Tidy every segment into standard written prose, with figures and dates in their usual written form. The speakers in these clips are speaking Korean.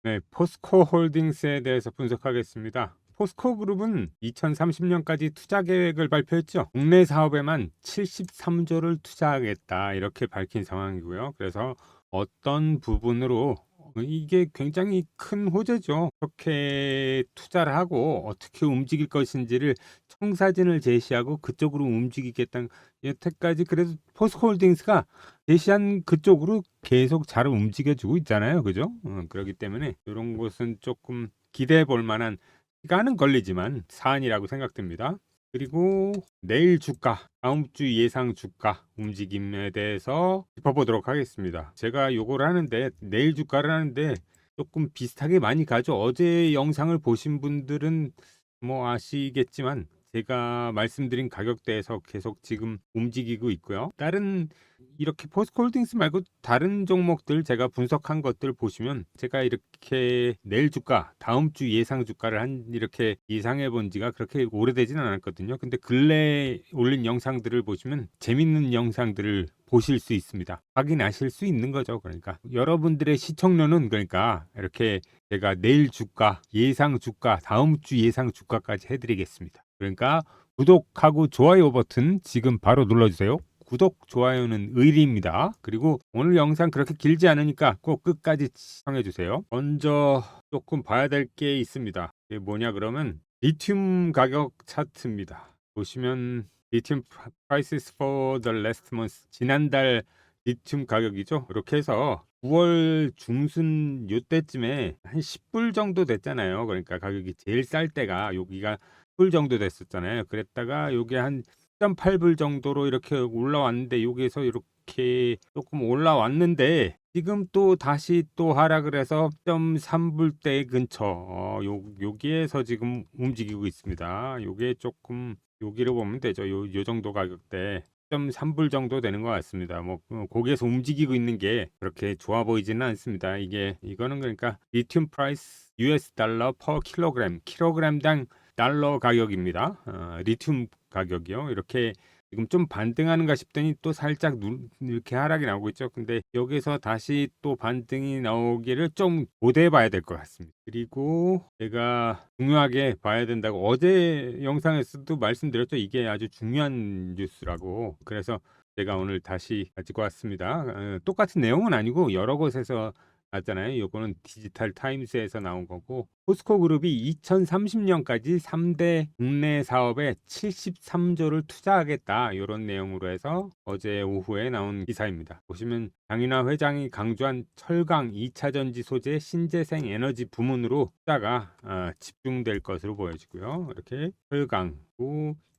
네, 포스코 홀딩스에 대해서 분석하겠습니다. 포스코 그룹은 2030년까지 투자 계획을 발표했죠. 국내 사업에만 73조를 투자하겠다 이렇게 밝힌 상황이고요. 그래서 어떤 부분으로 이게 굉장히 큰 호재죠. 어떻게 투자를 하고 어떻게 움직일 것인지를 청사진을 제시하고 그쪽으로 움직이겠다는, 여태까지 그래도 포스코홀딩스가 제시한 그쪽으로 계속 잘 움직여주고 있잖아요. 그죠? 그렇기 때문에 이런 것은 조금 기대해 볼 만한, 시간은 걸리지만 사안이라고 생각됩니다. 그리고 내일 주가, 다음 주 예상 주가 움직임에 대해서 짚어보도록 하겠습니다. 제가 요걸 하는데, 내일 주가를 하는데 조금 비슷하게 많이 가죠. 어제 영상을 보신 분들은 뭐 아시겠지만 제가 말씀드린 가격대에서 계속 지금 움직이고 있고요. 다른 이렇게 포스코홀딩스 말고 다른 종목들 제가 분석한 것들 보시면, 제가 이렇게 내일 주가, 다음 주 예상 주가를 한 이렇게 예상해 본 지가 그렇게 오래되지는 않았거든요. 근데 근래 올린 영상들을 보시면 재밌는 영상들을 보실 수 있습니다. 확인하실 수 있는 거죠. 그러니까 여러분들의 시청료는, 그러니까 이렇게 제가 내일 주가, 예상 주가, 다음 주 예상 주가까지 해드리겠습니다. 그러니까 구독하고 좋아요 버튼 지금 바로 눌러주세요. 구독, 좋아요는 의리입니다. 그리고 오늘 영상 그렇게 길지 않으니까 꼭 끝까지 시청해주세요. 먼저 조금 봐야 될 게 있습니다. 이게 뭐냐 그러면 리튬 가격 차트입니다. 보시면 리튬 prices for the last month, 지난달 리튬 가격이죠. 이렇게 해서 9월 중순 요때쯤에 한 10불 정도 됐잖아요. 그러니까 가격이 제일 쌀 때가 여기가 10불 정도 됐었잖아요. 그랬다가 요게 한 10.8불 정도로 이렇게 올라왔는데, 여기에서 이렇게 조금 올라왔는데 지금 또 다시 또 하락을 해서 10.3불대 근처, 여기에서 지금 움직이고 있습니다. 요게 조금, 여기를 보면 되죠. 요 정도 가격대 10.3불 정도 되는 것 같습니다. 뭐 거기에서 움직이고 있는 게 그렇게 좋아 보이지는 않습니다. 이거는 그러니까 리튬 프라이스 US 달러 퍼 킬로그램당 달러 가격입니다. 리튬 가격이요. 이렇게 지금 좀 반등하는가 싶더니 또 살짝 이렇게 하락이 나오고 있죠. 근데 여기서 다시 또 반등이 나오기를 좀 고대해 봐야 될 것 같습니다. 그리고 제가 중요하게 봐야 된다고 어제 영상에서도 말씀드렸죠. 이게 아주 중요한 뉴스라고. 그래서 제가 오늘 다시 가지고 왔습니다. 똑같은 내용은 아니고 여러 곳에서 났잖아요. 요거는 디지털 타임스에서 나온 거고, 포스코 그룹이 2030년까지 3대 국내 사업에 73조를 투자하겠다, 이런 내용으로 해서 어제 오후에 나온 기사입니다. 보시면 장윤아 회장이 강조한 철강, 2차 전지 소재, 신재생 에너지 부문으로 투자가 집중될 것으로 보여지고요. 이렇게 철강,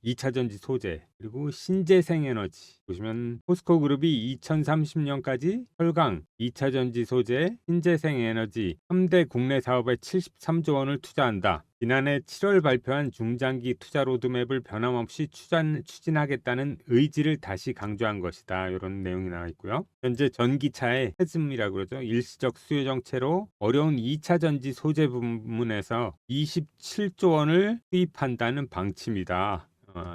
2차 전지 소재, 그리고 신재생 에너지, 보시면 포스코 그룹이 2030년까지 철강, 2차 전지 소재, 신재생 에너지 3대 국내 사업에 73조 원을 투자한다. 지난해 7월 발표한 중장기 투자 로드맵을 변함없이 추진하겠다는 의지를 다시 강조한 것이다. 이런 내용이 나와 있고요. 현재 전기차의 헤즘이라고 그러죠. 일시적 수요 정체로 어려운 2차 전지 소재 부문에서 27조 원을 투입한다는 방침이다.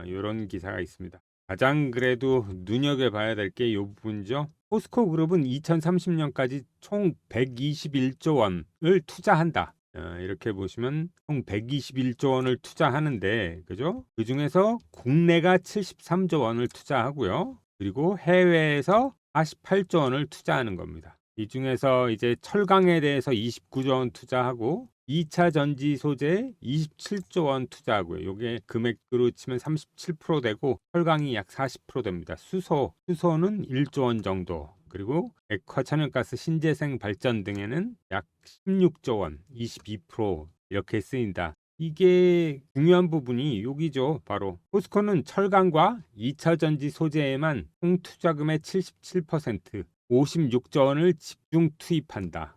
이런 기사가 있습니다. 가장 그래도 눈여겨봐야 될 게 이 부분이죠. 포스코 그룹은 2030년까지 총 121조 원을 투자한다. 이렇게 보시면 총 121조 원을 투자하는데, 그죠? 그 중에서 국내가 73조 원을 투자하고요. 그리고 해외에서 48조 원을 투자하는 겁니다. 이 중에서 이제 철강에 대해서 29조 원 투자하고, 2차 전지 소재 27조 원 투자하고요. 이게 금액으로 치면 37% 되고, 철강이 약 40% 됩니다. 수소는 1조 원 정도. 그리고 액화 천연가스 신재생 발전 등에는 약 16조 원, 22% 이렇게 쓰인다. 이게 중요한 부분이 여기죠. 바로 포스코는 철강과 2차 전지 소재에만 총 투자금의 77%, 56조 원을 집중 투입한다.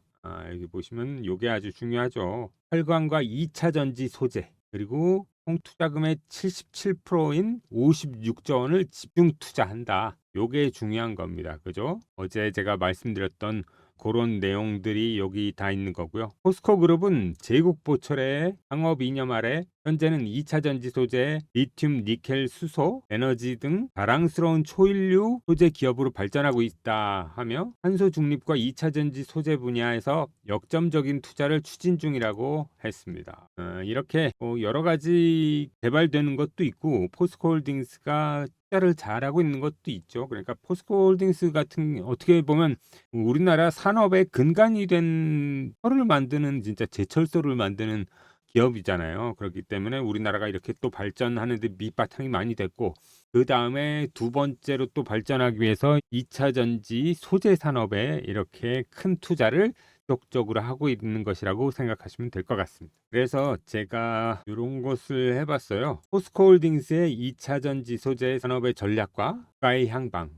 여기 보시면 이게 아주 중요하죠. 철강과 2차 전지 소재, 그리고 총 투자금의 77%인 56조 원을 집중 투자한다. 요게 중요한 겁니다. 그죠? 어제 제가 말씀드렸던 그런 내용들이 여기 다 있는 거고요. 포스코 그룹은 제국 보철의 상업 이념 아래 현재는 2차 전지 소재, 리튬, 니켈, 수소, 에너지 등 자랑스러운 초일류 소재 기업으로 발전하고 있다 하며 탄소 중립과 2차 전지 소재 분야에서 역점적인 투자를 추진 중이라고 했습니다. 이렇게 여러 가지 개발되는 것도 있고 포스코홀딩스가 투자를 잘하고 있는 것도 있죠. 그러니까 포스코홀딩스 같은 어떻게 보면 우리나라 산업의 근간이 된 철을 만드는 진짜 제철소를 만드는 기업이잖아요. 그렇기 때문에 우리나라가 이렇게 또 발전하는 데 밑바탕이 많이 됐고 그 다음에 두 번째로 또 발전하기 위해서 2차 전지 소재 산업에 이렇게 큰 투자를 적극적으로 하고 있는 것이라고 생각하시면 될 것 같습니다. 그래서 제가 이런 것을 해봤어요. 포스코홀딩스의 2차 전지 소재 산업의 전략과 국가의 향방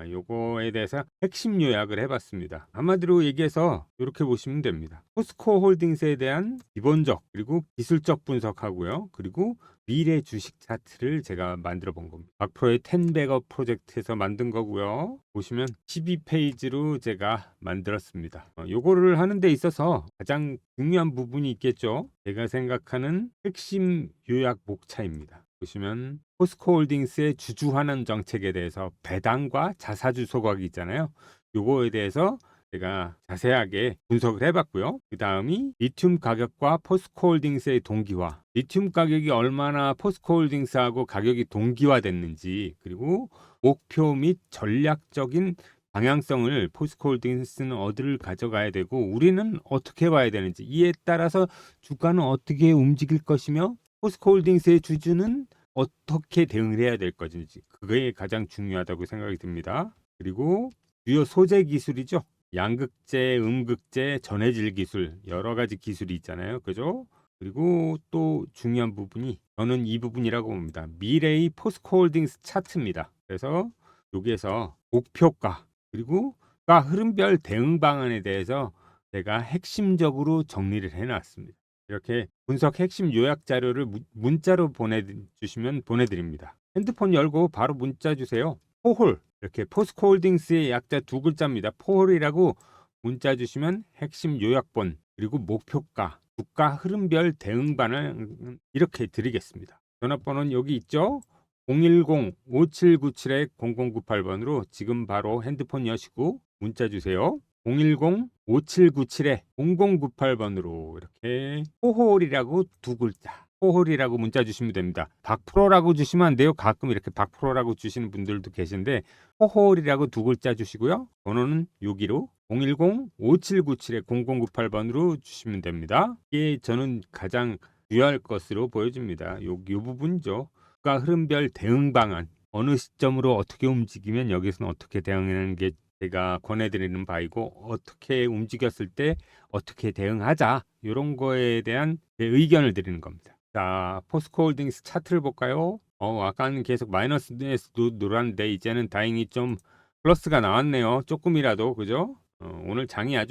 요거에 대해서 핵심 요약을 해봤습니다. 한마디로 얘기해서 이렇게 보시면 됩니다. 포스코 홀딩스에 대한 기본적 그리고 기술적 분석하고요. 그리고 미래 주식 차트를 제가 만들어 본 겁니다. 박프로의 10백업 프로젝트에서 만든 거고요. 보시면 12페이지로 제가 만들었습니다. 요거를 하는 데 있어서 가장 중요한 부분이 있겠죠. 제가 생각하는 핵심 요약 목차입니다. 보시면 포스코홀딩스의 주주환원 정책에 대해서 배당과 자사주 소각이 있잖아요. 요거에 대해서 제가 자세하게 분석을 해봤고요. 그 다음이 리튬 가격과 포스코홀딩스의 동기화, 리튬 가격이 얼마나 포스코홀딩스하고 가격이 동기화됐는지, 그리고 목표 및 전략적인 방향성을 포스코홀딩스는 어디를 가져가야 되고 우리는 어떻게 봐야 되는지, 이에 따라서 주가는 어떻게 움직일 것이며 포스코홀딩스의 주주는 어떻게 대응을 해야 될 것인지, 그게 가장 중요하다고 생각이 듭니다. 그리고 주요 소재 기술이죠. 양극재, 음극재, 전해질 기술, 여러 가지 기술이 있잖아요. 그죠? 그리고 또 중요한 부분이 저는 이 부분이라고 봅니다. 미래의 포스코홀딩스 차트입니다. 그래서 여기에서 목표가 그리고 가 흐름별 대응 방안에 대해서 제가 핵심적으로 정리를 해놨습니다. 이렇게 분석 핵심 요약 자료를 문자로 보내주시면 보내드립니다. 핸드폰 열고 바로 문자 주세요. 포홀, 이렇게 포스코홀딩스의 약자 두 글자입니다. 포홀이라고 문자 주시면 핵심 요약본 그리고 목표가, 주가 흐름별 대응반을 이렇게 드리겠습니다. 전화번호는 여기 있죠. 010-5797-0098번으로 지금 바로 핸드폰 여시고 문자 주세요. 010-5797-0098번으로 이렇게 포홀이라고 두 글자 포홀이라고 문자 주시면 됩니다. 박프로라고 주시면 안 돼요. 가끔 이렇게 박프로라고 주시는 분들도 계신데 포홀이라고 두 글자 주시고요. 번호는 여기로 010-5797-0098번으로 주시면 됩니다. 이게 저는 가장 중요할 것으로 보여집니다. 요 부분이죠. 주가 흐름별 대응 방안, 어느 시점으로 어떻게 움직이면 여기서는 어떻게 대응하는 게 제가 권해드리는 바이고, 어떻게 움직였을 때 어떻게 대응하자, 이런 거에 대한 제 의견을 드리는 겁니다. 자, 포스코홀딩스 차트를 볼까요? 아까는 계속 마이너스에서 놀았는데 이제는 다행히 좀 플러스가 나왔네요. 조금이라도. 그죠? 오늘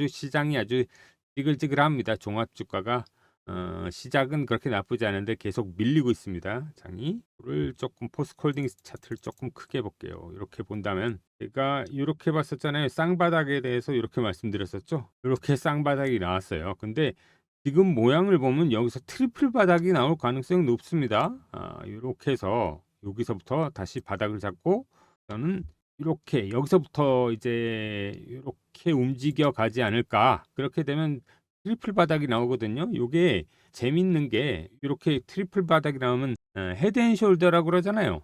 시장이 아주 찌글찌글합니다. 종합주가가 시작은 그렇게 나쁘지 않은데 계속 밀리고 있습니다. 장이. 를 조금 포스코홀딩스 차트를 조금 크게 볼게요. 이렇게 본다면 제가 이렇게 봤었잖아요. 쌍바닥에 대해서 이렇게 말씀드렸었죠. 이렇게 쌍바닥이 나왔어요. 근데 지금 모양을 보면 여기서 트리플 바닥이 나올 가능성이 높습니다. 이렇게 해서 여기서부터 다시 바닥을 잡고 저는 이렇게 여기서부터 이제 이렇게 움직여 가지 않을까. 그렇게 되면 트리플 바닥이 나오거든요. 요게 재밌는 게 이렇게 트리플 바닥이 나오면 헤드앤숄더라고 그러잖아요.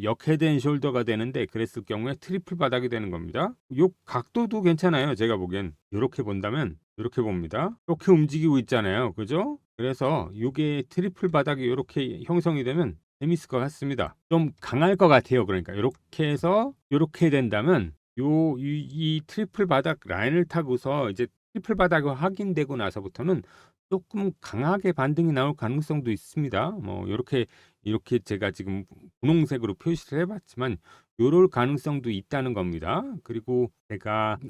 역 헤드앤숄더가 되는데 그랬을 경우에 트리플 바닥이 되는 겁니다. 요 각도도 괜찮아요. 제가 보기엔 이렇게 본다면 이렇게 봅니다. 이렇게 움직이고 있잖아요. 그죠? 그래서 요게 트리플 바닥이 이렇게 형성이 되면 재밌을 것 같습니다. 좀 강할 것 같아요. 그러니까 이렇게 해서 이렇게 된다면 이 트리플 바닥 라인을 타고서 이제 트리플 바닥이 확인되고 나서부터는 조금 강하게 반등이 나올 가능성도 있습니다. 뭐 이렇게 제가 지금 분홍색으로 표시를 해봤지만 요럴 가능성도 있다는 겁니다. 그리고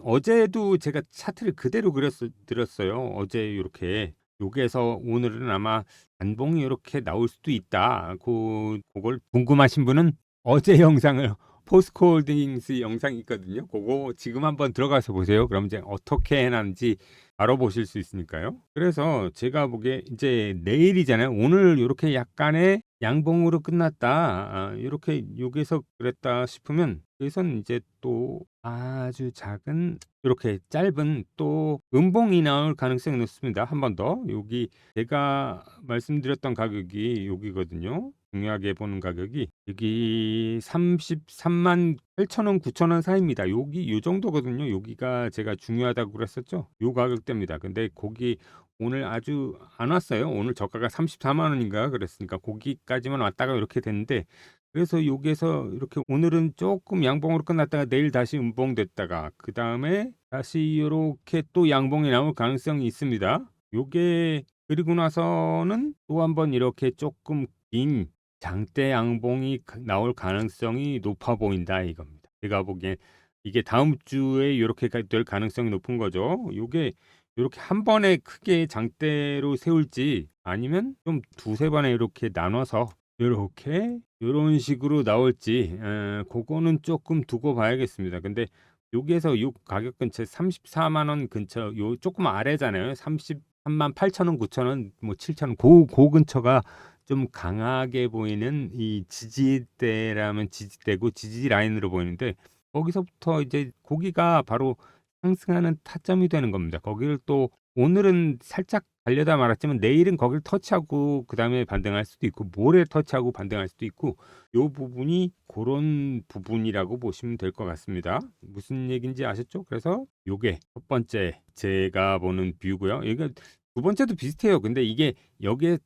어제도 제가 차트를 그대로 드렸어요. 어제 이렇게 여기에서 오늘은 아마 반봉이 이렇게 나올 수도 있다. 그걸 궁금하신 분은 어제 영상을 포스코홀딩스 영상이 있거든요. 그거 지금 한번 들어가서 보세요. 그럼 이제 어떻게 해놨는지 바로 보실 수 있으니까요. 그래서 제가 보기에 이제 내일이잖아요. 오늘 이렇게 약간의 양봉으로 끝났다. 이렇게 여기서 그랬다 싶으면 여기서는 이제 또 아주 작은 이렇게 짧은 또 음봉이 나올 가능성이 높습니다. 한 번 더. 여기 제가 말씀드렸던 가격이 여기거든요. 중요하게 보는 가격이 여기 33만 8천원 9천원 사이입니다. 여기 요 정도거든요. 여기가 제가 중요하다고 그랬었죠. 요 가격대입니다. 근데 거기 오늘 아주 안 왔어요. 오늘 저가가 34만 원인가 그랬으니까 거기까지만 왔다가 이렇게 됐는데, 그래서 여기에서 이렇게 오늘은 조금 양봉으로 끝났다가 내일 다시 음봉됐다가 그 다음에 다시 이렇게 또 양봉이 나올 가능성이 있습니다. 요게 그리고 나서는 또 한번 이렇게 조금 긴 장대 양봉이 나올 가능성이 높아 보인다 이겁니다. 제가 보기엔 이게 다음 주에 이렇게 될 가능성이 높은 거죠. 요게 이렇게 한 번에 크게 장대로 세울지 아니면 좀 두세 번에 이렇게 나눠서 이렇게 이런 식으로 나올지 그거는 조금 두고 봐야겠습니다. 근데 여기에서 요 가격 근처 34만 원 근처 요 조금 아래잖아요. 33만 8천 원, 9천 원, 뭐 7천 원 고 근처가 좀 강하게 보이는 이 지지대라면 지지대고 지지 라인으로 보이는데, 거기서부터 이제 거기가 바로 상승하는 타점이 되는 겁니다. 거기를 또 오늘은 살짝 달려다 말았지만 내일은 거기를 터치하고 그 다음에 반등할 수도 있고 모레 터치하고 반등할 수도 있고, 요 부분이 그런 부분이라고 보시면 될 것 같습니다. 무슨 얘기인지 아셨죠? 그래서 요게 첫 번째 제가 보는 뷰고요. 이게 두 번째도 비슷해요. 근데 이게 여기에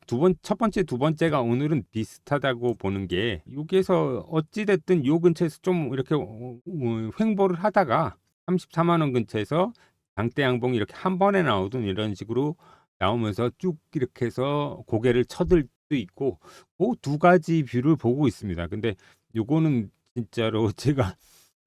첫 번째, 두 번째가 오늘은 비슷하다고 보는 게 여기에서 어찌 됐든 요 근처에서 좀 이렇게 횡보를 하다가 34만 원 근처에서 장대 양봉이 이렇게 한 번에 나오든 이런 식으로 나오면서 쭉 이렇게 해서 고개를 쳐들 수도 있고, 그 두 가지 뷰를 보고 있습니다. 근데 요거는 진짜로 제가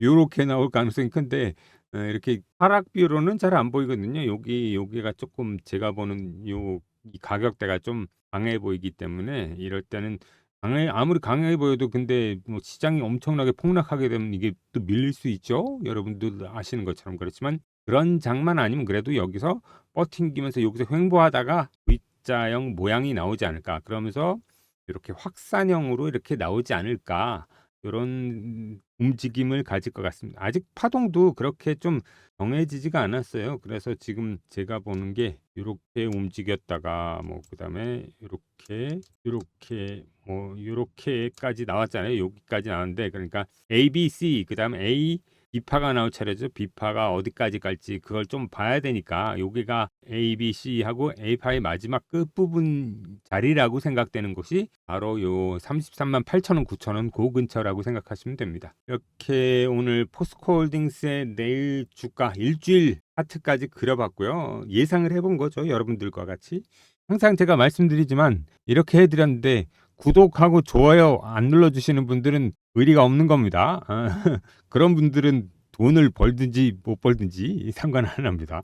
요렇게 나올 가능성이 큰데 이렇게 하락뷰로는 잘 안 보이거든요. 여기가 조금 제가 보는 이 가격대가 좀 강해 보이기 때문에 이럴 때는 아무리 강해 보여도 근데 뭐 시장이 엄청나게 폭락하게 되면 이게 또 밀릴 수 있죠. 여러분들 아시는 것처럼. 그렇지만 그런 장만 아니면 그래도 여기서 버팅기면서 여기서 횡보하다가 V자형 모양이 나오지 않을까. 그러면서 이렇게 확산형으로 이렇게 나오지 않을까. 이런 움직임을 가질 것 같습니다. 아직 파동도 그렇게 좀 정해지지가 않았어요. 그래서 지금 제가 보는 게 이렇게 움직였다가 뭐 그다음에 이렇게 뭐 이렇게까지 나왔잖아요. 여기까지 나왔는데, 그러니까 A, B, C 그다음에 A B파가 나올 차례죠. B파가 어디까지 갈지 그걸 좀 봐야 되니까 여기가 A, B, C하고 A파의 마지막 끝부분 자리라고 생각되는 곳이 바로 요 33만 8천 원, 9천 원 그 근처라고 생각하시면 됩니다. 이렇게 오늘 포스코홀딩스의 내일 주가 일주일 차트까지 그려봤고요. 예상을 해본 거죠. 여러분들과 같이. 항상 제가 말씀드리지만 이렇게 해드렸는데 구독하고 좋아요 안 눌러주시는 분들은 의리가 없는 겁니다. 그런 분들은 돈을 벌든지 못 벌든지 상관 안 합니다.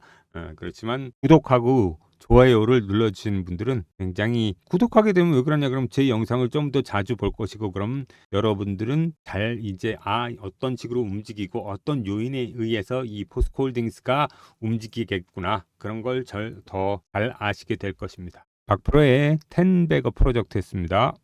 그렇지만 구독하고 좋아요를 눌러주시는 분들은 굉장히, 구독하게 되면 왜 그러냐 그러면 제 영상을 좀 더 자주 볼 것이고, 그럼 여러분들은 잘 이제 어떤 식으로 움직이고 어떤 요인에 의해서 이 포스코홀딩스가 움직이겠구나, 그런 걸 더 잘 아시게 될 것입니다. 박프로의 10배거 프로젝트였습니다.